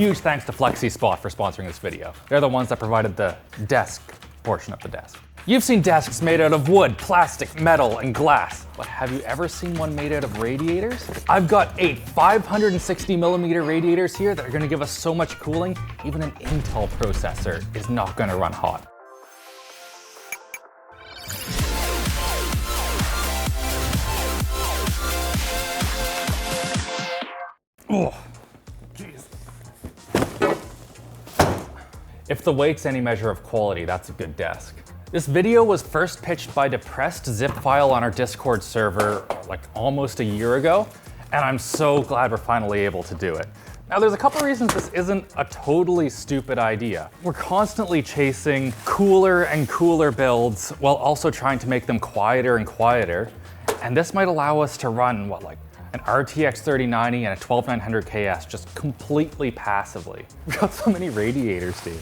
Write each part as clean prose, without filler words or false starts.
Huge thanks to Flexispot for sponsoring this video. They're the ones that provided the desk portion of the desk. You've seen desks made out of wood, plastic, metal, and glass, but have you ever seen one made out of radiators? I've got 8 560mm radiators here that are gonna give us so much cooling, even an Intel processor is not gonna run hot. Oh, jeez. If the weight's any measure of quality, that's a good desk. This video was first pitched by depressed zip file on our Discord server like almost a year ago, and I'm so glad we're finally able to do it. Now there's a couple reasons this isn't a totally stupid idea. We're constantly chasing cooler and cooler builds while also trying to make them quieter and quieter, and this might allow us to run an RTX 3090 and a 12900 KS just completely passively. We've got so many radiators, David.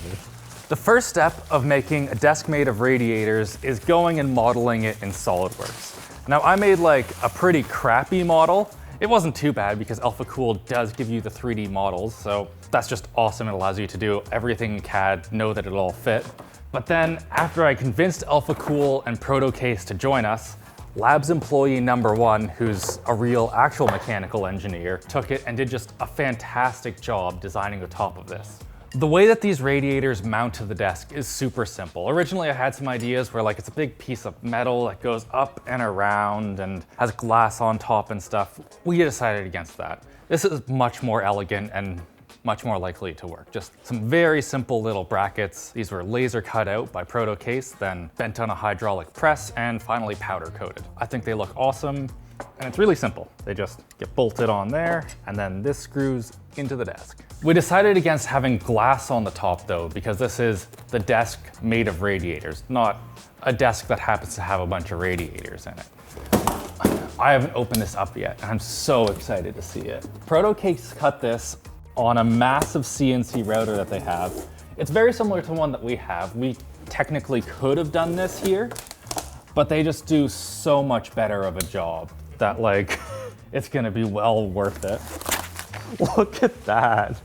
The first step of making a desk made of radiators is going and modeling it in SolidWorks. Now I made like a pretty crappy model. It wasn't too bad because AlphaCool does give you the 3D models, so that's just awesome. It allows you to do everything in CAD, know that it'll all fit. But then after I convinced AlphaCool and ProtoCase to join us, Labs employee number 1, who's a real actual mechanical engineer, took it and did just a fantastic job designing the top of this. The way that these radiators mount to the desk is super simple. Originally I had some ideas where it's a big piece of metal that goes up and around and has glass on top and stuff. We decided against that. This is much more elegant and much more likely to work. Just some very simple little brackets. These were laser cut out by ProtoCase, then bent on a hydraulic press, and finally powder coated. I think they look awesome, and it's really simple. They just get bolted on there, and then this screws into the desk. We decided against having glass on the top though, because this is the desk made of radiators, not a desk that happens to have a bunch of radiators in it. I haven't opened this up yet, and I'm so excited to see it. ProtoCase cut this on a massive CNC router that they have. It's very similar to one that we have. We technically could have done this here, but they just do so much better of a job that it's gonna be well worth it. Look at that.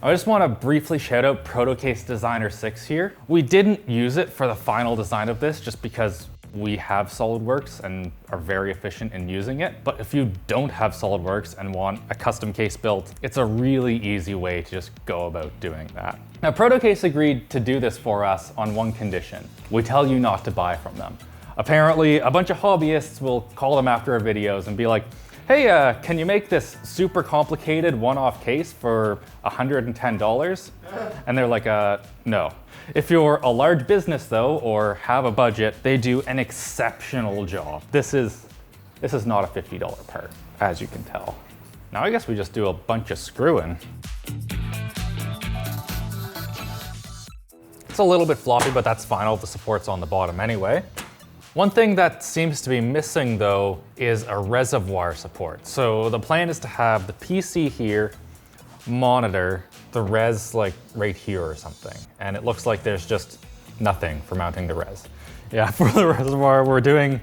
I just want to briefly shout out ProtoCase Designer 6 here. We didn't use it for the final design of this just because we have SolidWorks and are very efficient in using it. But if you don't have SolidWorks and want a custom case built, it's a really easy way to just go about doing that. Now, ProtoCase agreed to do this for us on one condition. We tell you not to buy from them. Apparently, a bunch of hobbyists will call them after our videos and be like, hey, can you make this super complicated one-off case for $110? And they're like, no. If you're a large business though, or have a budget, they do an exceptional job. This is not a $50 part, as you can tell. Now I guess we just do a bunch of screwing. It's a little bit floppy, but that's fine. All the support's on the bottom anyway. One thing that seems to be missing though is a reservoir support. So the plan is to have the PC here monitor the res right here or something. And it looks like there's just nothing for mounting the res. Yeah, for the reservoir, we're doing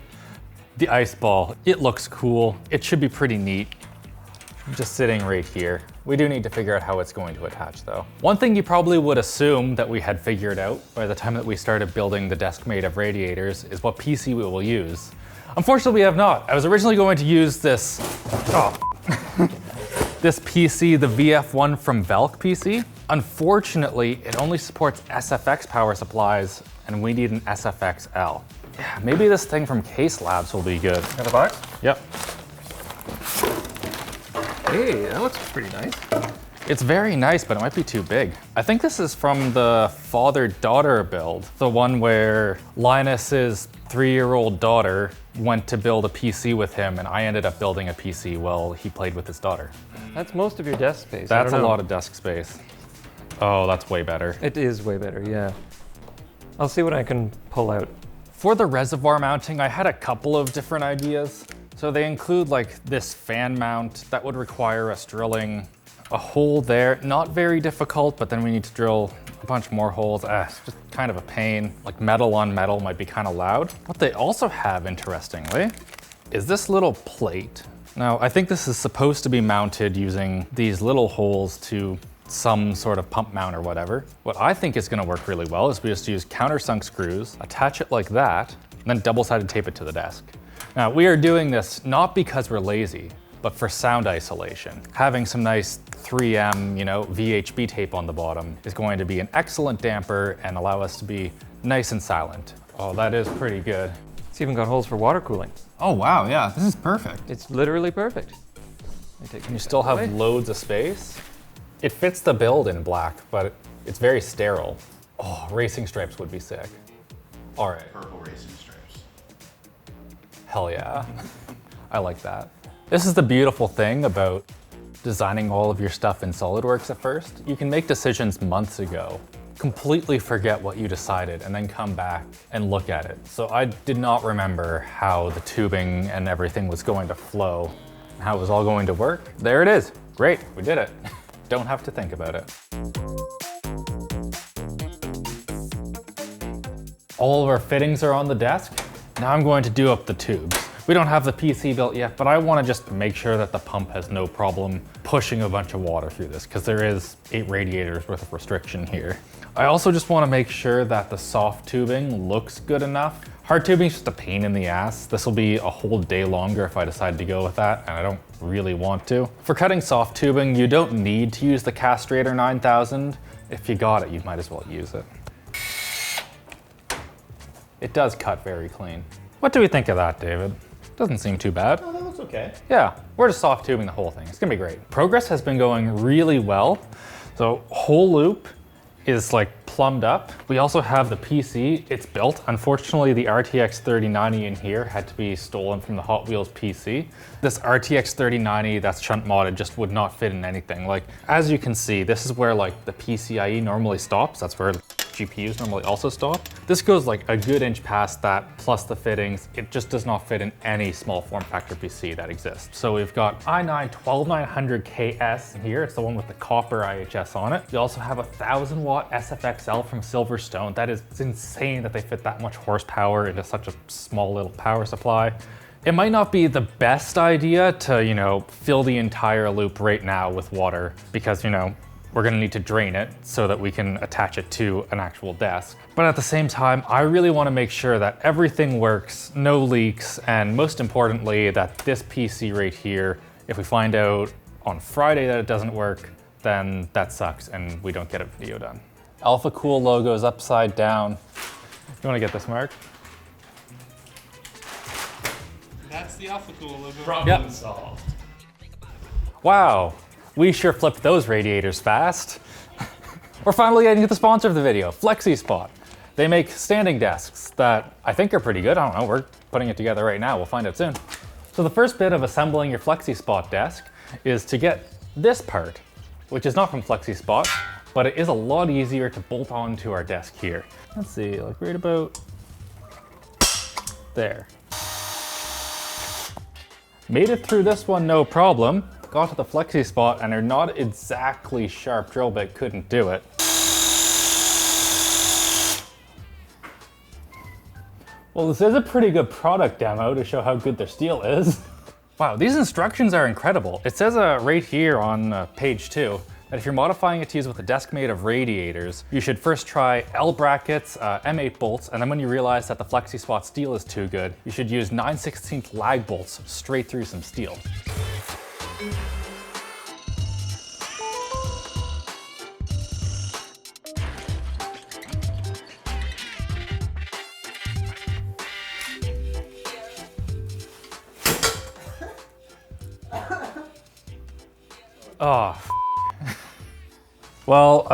the ice ball. It looks cool. It should be pretty neat. Just sitting right here. We do need to figure out how it's going to attach though. One thing you probably would assume that we had figured out by the time that we started building the desk made of radiators is what PC we will use. Unfortunately, we have not. I was originally going to use this, this PC, the VF1 from Velk PC. Unfortunately, it only supports SFX power supplies and we need an SFXL. Yeah, maybe this thing from Case Labs will be good. Got a box? Yep. Hey, that looks pretty nice. It's very nice, but it might be too big. I think this is from the father-daughter build, the one where Linus's 3-year-old daughter went to build a PC with him, and I ended up building a PC while he played with his daughter. That's most of your desk space. That's a lot of desk space. Oh, that's way better. It is way better, yeah. I'll see what I can pull out. For the reservoir mounting, I had a couple of different ideas. So they include this fan mount that would require us drilling a hole there. Not very difficult, but then we need to drill a bunch more holes. It's just kind of a pain. Metal on metal might be kind of loud. What they also have, interestingly, is this little plate Now, I think this is supposed to be mounted using these little holes to some sort of pump mount or whatever. What I think is gonna work really well is we just use countersunk screws, attach it like that, and then double-sided tape it to the desk. Now, we are doing this not because we're lazy, but for sound isolation. Having some nice 3M, VHB tape on the bottom is going to be an excellent damper and allow us to be nice and silent. Oh, that is pretty good. It's even got holes for water cooling. Oh wow, yeah, this is perfect. It's literally perfect. And you still have loads of space. It fits the build in black, but it's very sterile. Oh, racing stripes would be sick. All right. Purple racing stripes. Hell yeah. I like that. This is the beautiful thing about designing all of your stuff in SolidWorks at first. You can make decisions months ago, completely forget what you decided, and then come back and look at it. So I did not remember how the tubing and everything was going to flow, how it was all going to work. There it is. Great, we did it. Don't have to think about it. All of our fittings are on the desk. Now I'm going to do up the tubes. We don't have the PC built yet, but I want to just make sure that the pump has no problem pushing a bunch of water through this, because there is 8 radiators worth of restriction here. I also just want to make sure that the soft tubing looks good enough. Hard tubing is just a pain in the ass. This will be a whole day longer if I decide to go with that, and I don't really want to. For cutting soft tubing, you don't need to use the Castrator 9000. If you got it, you might as well use it. It does cut very clean. What do we think of that, David? Doesn't seem too bad. Oh, that looks okay. Yeah, we're just soft tubing the whole thing. It's gonna be great. Progress has been going really well. So whole loop is like plumbed up. We also have the PC, it's built. Unfortunately, the RTX 3090 in here had to be stolen from the Hot Wheels PC. This RTX 3090 that's shunt modded just would not fit in anything. Like, as you can see, this is where like the PCIe normally stops. That's where GPUs normally also stop. This goes like a good inch past that, plus the fittings. It just does not fit in any small form factor PC that exists. So we've got i9 12900KS here. It's the one with the copper IHS on it. We also have a 1000-watt SFXL from Silverstone. That is, it's insane that they fit that much horsepower into such a small little power supply. It might not be the best idea to, fill the entire loop right now with water because, we're gonna need to drain it so that we can attach it to an actual desk. But at the same time, I really wanna make sure that everything works, no leaks, and most importantly, that this PC right here, if we find out on Friday that it doesn't work, then that sucks and we don't get a video done. Alpha Cool logo is upside down. You wanna get this, Mark? That's the Alpha Cool logo. Problem solved. Wow. We sure flipped those radiators fast. We're finally getting to the sponsor of the video, Flexispot. They make standing desks that I think are pretty good. I don't know, we're putting it together right now. We'll find out soon. So the first bit of assembling your Flexispot desk is to get this part, which is not from Flexispot, but it is a lot easier to bolt onto our desk here. Let's see, like right about there. Made it through this one no problem. Got to the Flexispot and they're not exactly sharp drill bit couldn't do it. Well, this is a pretty good product demo to show how good their steel is. Wow, these instructions are incredible. It says right here on page 2 that if you're modifying it to use with a desk made of radiators, you should first try L brackets, M8 bolts, and then when you realize that the Flexispot steel is too good, you should use 9/16 lag bolts straight through some steel. Oh, well,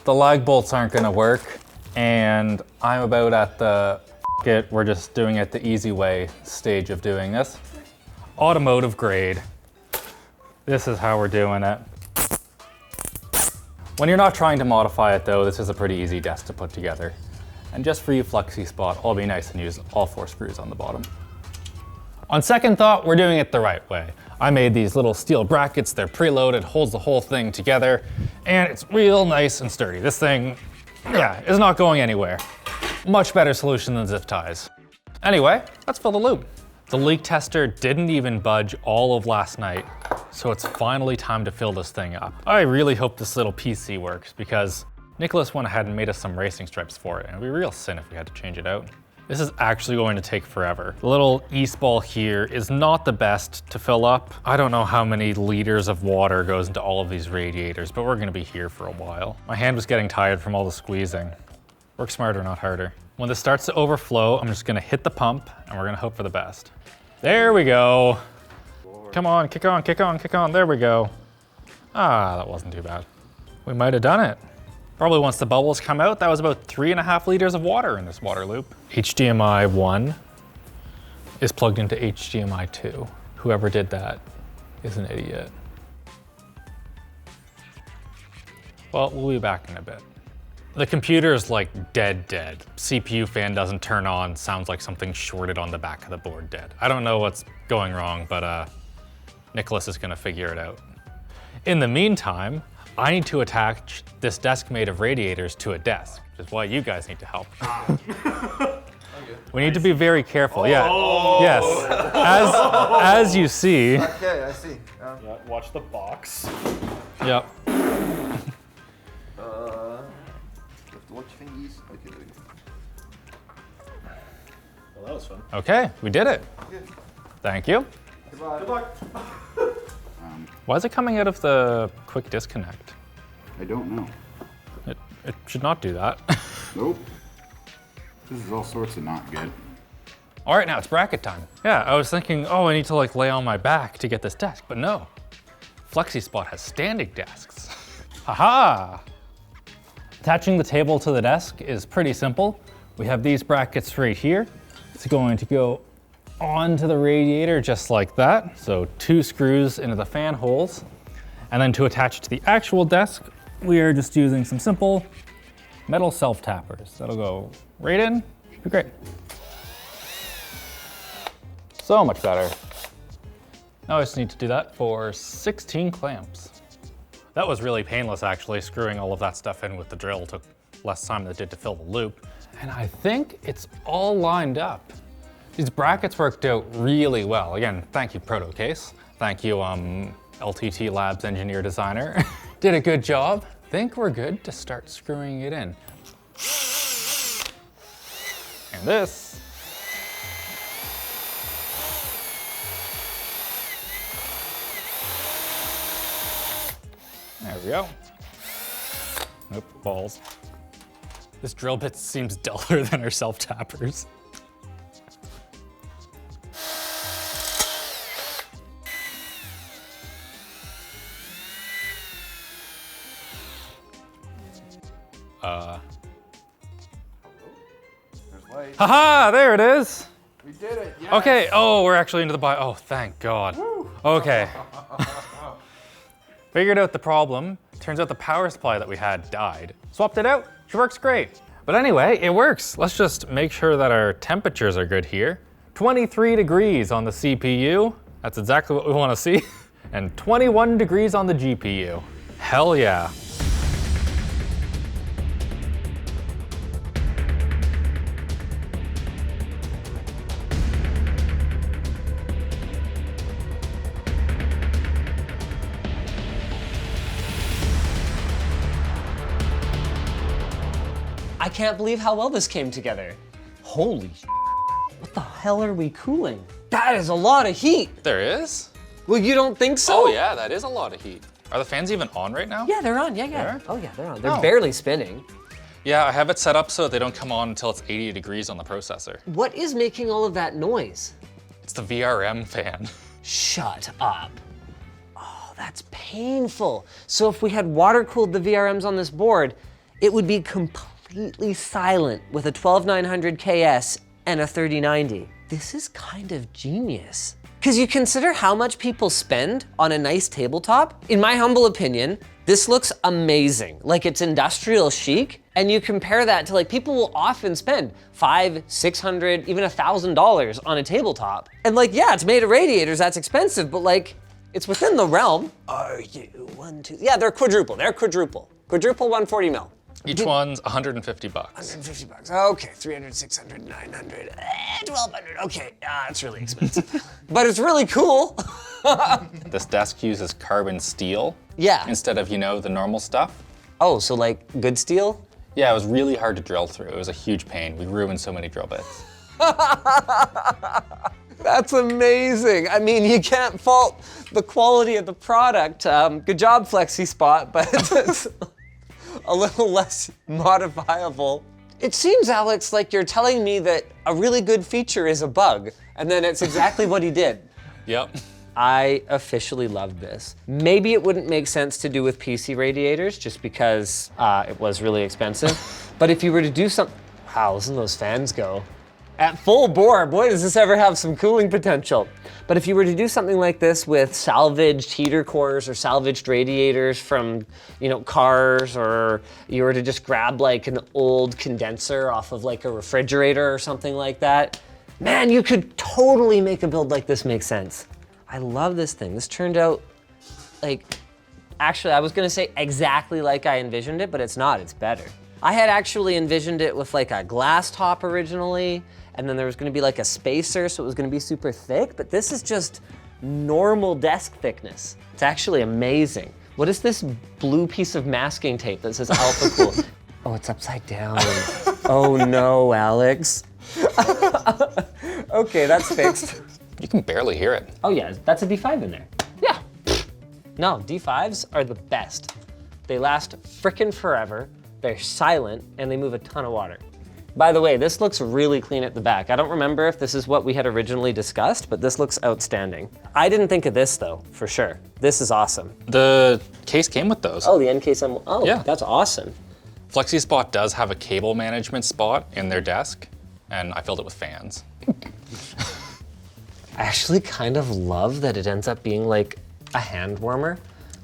the lag bolts aren't gonna work, and I'm about at the it, we're just doing it the easy way stage of doing this. Automotive grade. This is how we're doing it. When you're not trying to modify it though, this is a pretty easy desk to put together. And just for you Flexispot, I'll be nice and use all 4 screws on the bottom. On second thought, we're doing it the right way. I made these little steel brackets, they're preloaded, holds the whole thing together, and it's real nice and sturdy. This thing, yeah, is not going anywhere. Much better solution than zip ties. Anyway, let's fill the loop. The leak tester didn't even budge all of last night, so it's finally time to fill this thing up. I really hope this little PC works because Nicholas went ahead and made us some racing stripes for it, and it would be a real sin if we had to change it out. This is actually going to take forever. The little east ball here is not the best to fill up. I don't know how many liters of water goes into all of these radiators, but we're gonna be here for a while. My hand was getting tired from all the squeezing. Work smarter, not harder. When this starts to overflow, I'm just gonna hit the pump and we're gonna hope for the best. There we go. Come on, kick on, kick on, kick on. There we go. Ah, that wasn't too bad. We might have done it. Probably once the bubbles come out, that was about 3.5 liters of water in this water loop. HDMI 1 is plugged into HDMI 2. Whoever did that is an idiot. Well, we'll be back in a bit. The computer is like dead. CPU fan doesn't turn on, sounds like something shorted on the back of the board dead. I don't know what's going wrong, but Nicholas is gonna figure it out. In the meantime, I need to attach this desk made of radiators to a desk, which is why you guys need to help. We need to be very careful. Yeah. Yes. As you see. Okay, I see. Yeah, watch the box. Yep. Lift watch thingies. Okay, there we go. Well, that was fun. Okay, we did it. Good. Thank you. Goodbye. Good luck. Why is it coming out of the quick disconnect? I don't know. It should not do that. Nope. This is all sorts of not good. All right, now it's bracket time. Yeah, I was thinking, oh, I need to like lay on my back to get this desk, but no. Flexispot has standing desks. Haha! Attaching the table to the desk is pretty simple. We have these brackets right here. It's going to go onto the radiator just like that. So 2 screws into the fan holes. And then to attach it to the actual desk, we are just using some simple metal self-tappers. That'll go right in, be great. So much better. Now I just need to do that for 16 clamps. That was really painless actually, screwing all of that stuff in with the drill took less time than it did to fill the loop. And I think it's all lined up. These brackets worked out really well. Again, thank you Protocase. Thank you LTT Labs engineer designer. Did a good job. Think we're good to start screwing it in. And this. There we go. Nope, balls. This drill bit seems duller than our self-tappers. There's light. Haha, there it is. We did it. Yes. Okay, oh, we're actually into the oh, thank God. Okay. Figured out the problem. Turns out the power supply that we had died. Swapped it out, she works great. But anyway, it works. Let's just make sure that our temperatures are good here. 23 degrees on the CPU. That's exactly what we want to see. And 21 degrees on the GPU. Hell yeah. I can't believe how well this came together. Holy sh**. What the hell are we cooling? That is a lot of heat. There is? Well, you don't think so? Oh yeah, that is a lot of heat. Are the fans even on right now? Yeah, they're on, yeah. They are? Oh yeah, they're on. They're Oh. barely spinning. Yeah, I have it set up so that they don't come on until it's 80 degrees on the processor. What is making all of that noise? It's the VRM fan. Shut up. Oh, that's painful. So if we had water-cooled the VRMs on this board, it would be completely silent with a 12900 KS and a 3090. This is kind of genius. Because you consider how much people spend on a nice tabletop. In my humble opinion, this looks amazing. Like it's industrial chic. And you compare that to like people will often spend $500, $600, even $1,000 on a tabletop. And like, yeah, it's made of radiators, that's expensive, but like, it's within the realm. Are you 1, 2? Yeah, they're quadruple. Quadruple 140 mil. Each one's 150 bucks. 150 bucks. Okay, 300, 600, 900, 1200. Okay, it's really expensive. But it's really cool. This desk uses carbon steel Yeah. instead of, the normal stuff. Oh, so like good steel? Yeah, it was really hard to drill through. It was a huge pain. We ruined so many drill bits. That's amazing. I mean, you can't fault the quality of the product. Good job, Flexispot, but it's a little less modifiable. It seems, Alex, like you're telling me that a really good feature is a bug, and then it's exactly what he did. Yep. I officially love this. Maybe it wouldn't make sense to do with PC radiators just because it was really expensive. But if you were to do something, wow, listen to those fans go. At full bore, boy, does this ever have some cooling potential. But if you were to do something like this with salvaged heater cores or salvaged radiators from, cars, or you were to just grab like an old condenser off of like a refrigerator or something like that, man, you could totally make a build like this make sense. I love this thing. This turned out actually, I was gonna say exactly like I envisioned it, but it's not, it's better. I had actually envisioned it with like a glass top originally, and then there was gonna be like a spacer, so it was gonna be super thick, but this is just normal desk thickness. It's actually amazing. What is this blue piece of masking tape that says Alpha Cool? Oh, it's upside down. Oh no, Alex. Okay, that's fixed. You can barely hear it. Oh yeah, that's a D5 in there. Yeah. No, D5s are the best. They last frickin' forever, they're silent, and they move a ton of water. By the way, this looks really clean at the back. I don't remember if this is what we had originally discussed, but this looks outstanding. I didn't think of this though, for sure. This is awesome. The case came with those. Oh, the end case, Yeah. That's awesome. Flexispot does have a cable management spot in their desk, and I filled it with fans. I actually kind of love that it ends up being like a hand warmer.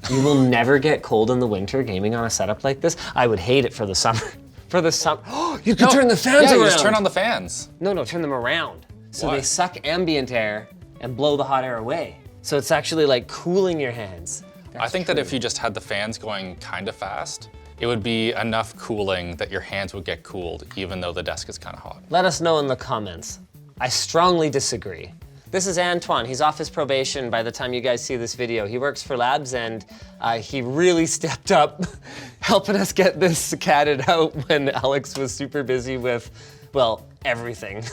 You will never get cold in the winter gaming on a setup like this. I would hate it for the summer. For the summer, you can turn the fans Yeah, around. you just turn on the fans. No, turn them around. So Why? they suck ambient air and blow the hot air away. So it's actually like cooling your hands. I think that if you just had the fans going kind of fast, it would be enough cooling that your hands would get cooled, even though the desk is kind of hot. Let us know in the comments. I strongly disagree. This is Antoine. He's off his probation by the time you guys see this video. He works for Labs, and he really stepped up helping us get this catted out when Alex was super busy with, well, everything.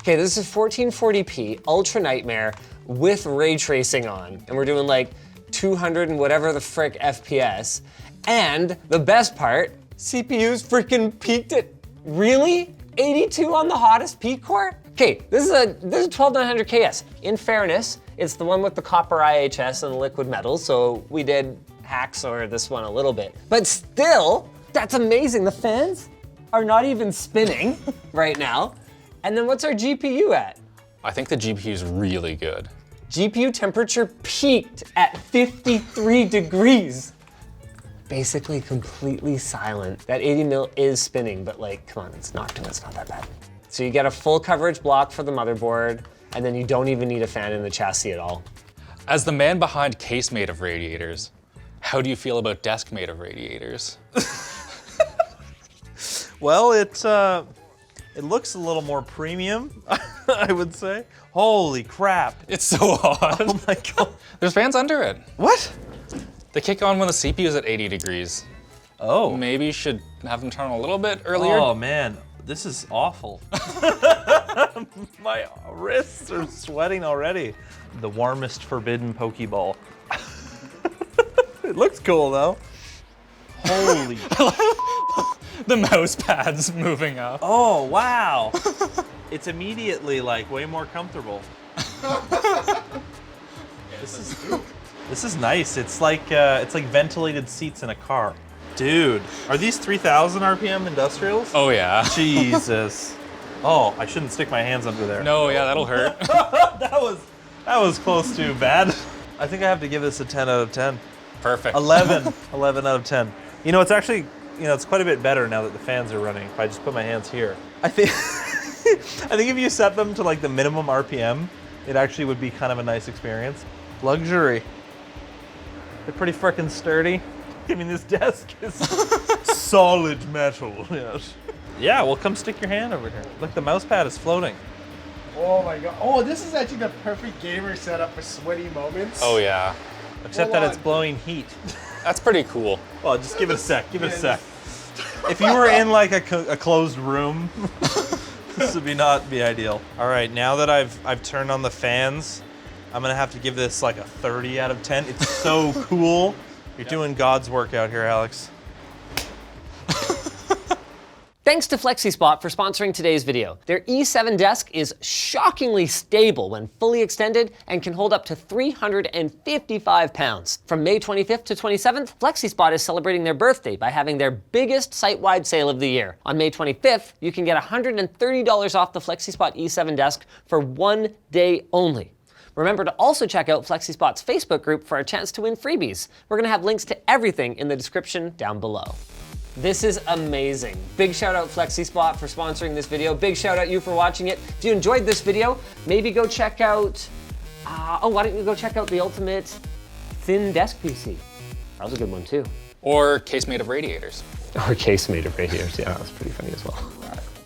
Okay, this is 1440p Ultra Nightmare with ray tracing on, and we're doing like 200 and whatever the frick FPS. And the best part, CPU's freaking peaked at, really? 82 on the hottest peak core? Okay, this is a 12900 KS. In fairness, it's the one with the copper IHS and the liquid metal, so we did hacksaw this one a little bit. But still, that's amazing. The fans are not even spinning right now. And then what's our GPU at? I think the GPU is really good. GPU temperature peaked at 53 degrees. Basically completely silent. That 80 mil is spinning, but like, come on, it's not that bad. So you get a full coverage block for the motherboard, and then you don't even need a fan in the chassis at all. As the man behind case made of radiators, how do you feel about desk made of radiators? Well, it looks a little more premium, I would say. Holy crap. It's so hot. Oh my God. There's fans under it. What? They kick on when the CPU is at 80 degrees. Oh. Maybe you should have them turn a little bit earlier. Oh man, this is awful. My wrists are sweating already. The warmest forbidden Pokeball. It looks cool though. Holy. The mouse pad's moving up. Oh wow. It's immediately like way more comfortable. This is nice. It's like ventilated seats in a car. Dude, are these 3,000 RPM industrials? Oh yeah. Jesus. Oh, I shouldn't stick my hands under there. No, yeah, that'll hurt. That was close to bad. I think I have to give this a 10 out of 10. Perfect. 11 out of 10. You know, it's actually, it's quite a bit better now that the fans are running. If I just put my hands here, I think if you set them to like the minimum RPM, it actually would be kind of a nice experience. Luxury. They're pretty freaking sturdy. I mean, this desk is solid metal. Yes. Yeah, well, come stick your hand over here. Look, the mouse pad is floating. Oh my god. Oh, this is actually the perfect gamer setup for sweaty moments. Oh yeah, Except Hold that it's on. blowing heat. that's pretty cool. Well, just give it a sec. Give it a sec. If you were in like a closed room, this would not be ideal. All right, now that I've turned on the fans, I'm gonna have to give this like a 30 out of 10. It's so cool. You're doing God's work out here, Alex. Thanks to Flexispot for sponsoring today's video. Their E7 desk is shockingly stable when fully extended and can hold up to 355 pounds. From May 25th to 27th, Flexispot is celebrating their birthday by having their biggest site-wide sale of the year. On May 25th, you can get $130 off the Flexispot E7 desk for 1 day only. Remember to also check out Flexispot's Facebook group for a chance to win freebies. We're gonna have links to everything in the description down below. This is amazing. Big shout out Flexispot for sponsoring this video. Big shout out you for watching it. If you enjoyed this video, maybe go check out, why don't you go check out the ultimate thin desk PC? That was a good one too. Or case made of radiators. Or case made of radiators, yeah, that was pretty funny as well.